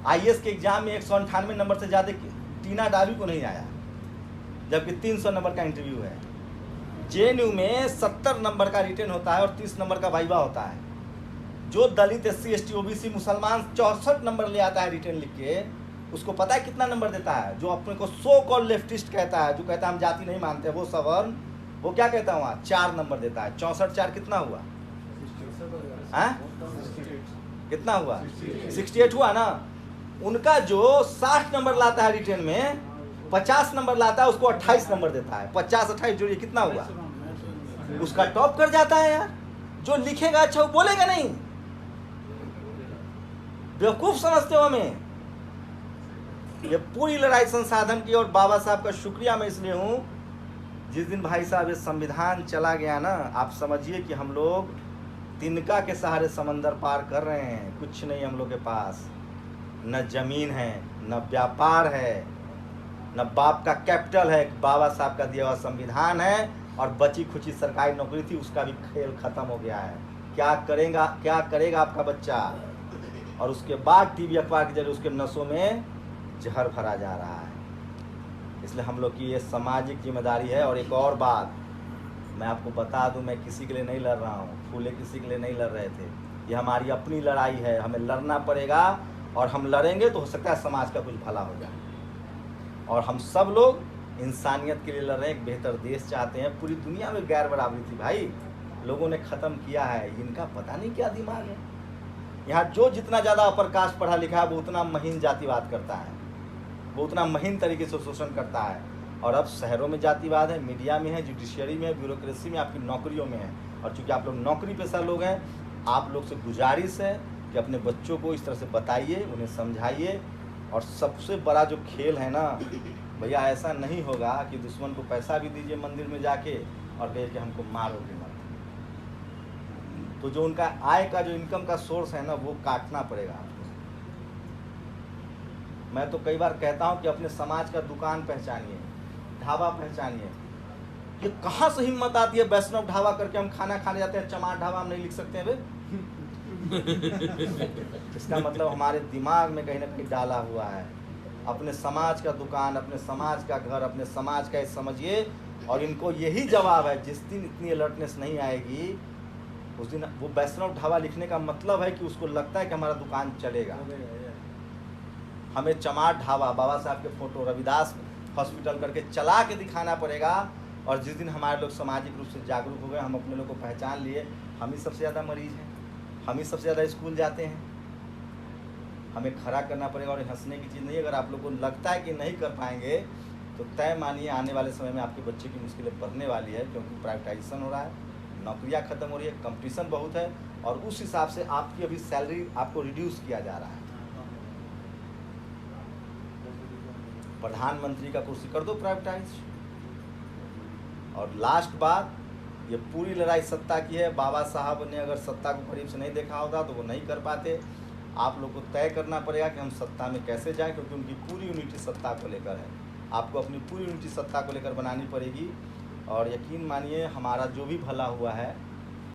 IAS के exam में 198 number से ज़्यादा टीना डाबी को नहीं आया, जबकि 300 नंबर का इंटरव्यू है। जेएनयू में 70 नंबर का रिटर्न होता है और 30 नंबर का वाइवा होता है। जो दलित, एससी, एसटी, ओबीसी, मुसलमान 64 नंबर ले आता है रिटर्न लिख के, उसको पता है कितना नंबर देता है? जो अपने को सो कॉल लेफ्टिस्ट कहता है, जो कहता है हम जाति नहीं मानते, वो सवर्ण, वो क्या कहता है वहाँ 4 नंबर देता है। 64 4 कितना हुआ? कितना हुआ? 68 हुआ ना। उनका जो 60 नंबर लाता है रिटर्न में, 50 नंबर लाता है, उसको 28 नंबर देता है। 50 28 जोड़िए कितना हुआ? उसका टॉप कर जाता है यार। जो लिखेगा अच्छा वो बोलेगा नहीं। बेवकूफ समझते हो हमें। ये पूरी लड़ाई संसाधन की, और बाबा साहब का शुक्रिया मैं इसलिए हूँ, जिस दिन भाई साहब ये संविधान चला गया ना, आप समझिए कि हम लोग तिनका के सहारे समंदर पार कर रहे हैं। कुछ नहीं हम लोग के पास, न जमीन है, न व्यापार है, न बाप का कैपिटल है। बाबा साहब का दिया हुआ संविधान है, और बची खुची सरकारी नौकरी थी, उसका भी खेल खत्म हो गया है। क्या करेगा आपका बच्चा? और उसके बाद टीवी अखबार के जरिए उसके नसों में जहर भरा जा रहा है। इसलिए हम लोग की ये सामाजिक जिम्मेदारी है। और एक और बात मैं आपको बता दूं, मैं किसी के लिए नहीं लड़ रहा हूँ, फूले किसी के लिए नहीं लड़ रहे थे। ये हमारी अपनी लड़ाई है, हमें लड़ना पड़ेगा, और हम लड़ेंगे तो हो सकता है समाज का कुछ भला हो जाए। और हम सब लोग इंसानियत के लिए लड़ रहे हैं, एक बेहतर देश चाहते हैं। पूरी दुनिया में गैर बराबरी थी भाई, लोगों ने ख़त्म किया है। इनका पता नहीं क्या दिमाग है। यहाँ जो जितना ज़्यादा अपर कास्ट पढ़ा लिखा है, वो उतना महीन जातिवाद करता है, वो उतना महीन तरीके से शोषण करता है। और अब शहरों में जातिवाद है, मीडिया में है, जुडिशरी में है, ब्यूरोक्रेसी में, आपकी नौकरियों में है। और चूँकि आप लोग नौकरी पेशा लोग हैं, आप लोग से गुजारिश है कि अपने बच्चों को इस तरह से बताइए, उन्हें समझाइए। और सबसे बड़ा जो खेल है ना भैया, ऐसा नहीं होगा कि दुश्मन को पैसा भी दीजिए मंदिर में जाके और कहिए कि हमको मारोगे मत। तो जो उनका आय का जो इनकम का सोर्स है ना, वो काटना पड़ेगा आपको। मैं तो कई बार कहता हूँ कि अपने समाज का दुकान पहचानिए, ढाबा पहचानिए। ये कहाँ से हिम्मत आती है वैष्णव ढाबा करके हम खाना खाने जाते हैं, चमार ढाबा हम नहीं लिख सकते हैं बे? इसका मतलब हमारे दिमाग में कहीं ना कहीं डाला हुआ है। अपने समाज का दुकान, अपने समाज का घर, अपने समाज का समझिए। और इनको यही जवाब है, जिस दिन इतनी अलर्टनेस नहीं आएगी उस दिन वो वैष्णव ढाबा लिखने का मतलब है कि उसको लगता है कि हमारा दुकान चलेगा। हमें चमार ढाबा, बाबा साहब के फोटो, रविदास हॉस्पिटल करके चला के दिखाना पड़ेगा। और जिस दिन हमारे लोग सामाजिक रूप से जागरूक हो गए, हम अपने लोग को पहचान लिए, हम ही सबसे ज़्यादा मरीज हैं, हम ही सबसे ज़्यादा स्कूल जाते हैं। हमें खड़ा करना पड़ेगा। और हंसने की चीज़ नहीं। अगर आप लोग को लगता है कि नहीं कर पाएंगे, तो तय मानिए आने वाले समय में आपके बच्चे की मुश्किलें बढ़ने वाली है, क्योंकि प्राइवेटाइजेशन हो रहा है, नौकरियां खत्म हो रही है, कंपटीशन बहुत है, और उस हिसाब से आपकी अभी सैलरी आपको रिड्यूस किया जा रहा है। प्रधानमंत्री का कुर्सी कर दो प्राइवेटाइज। और लास्ट बात, ये पूरी लड़ाई सत्ता की है। बाबा साहब ने अगर सत्ता को करीब से नहीं देखा होता तो वो नहीं कर पाते। आप लोग को तय करना पड़ेगा कि हम सत्ता में कैसे जाएं, क्योंकि उनकी पूरी यूनिटी सत्ता को लेकर है। आपको अपनी पूरी यूनिटी सत्ता को लेकर बनानी पड़ेगी। और यकीन मानिए, हमारा जो भी भला हुआ है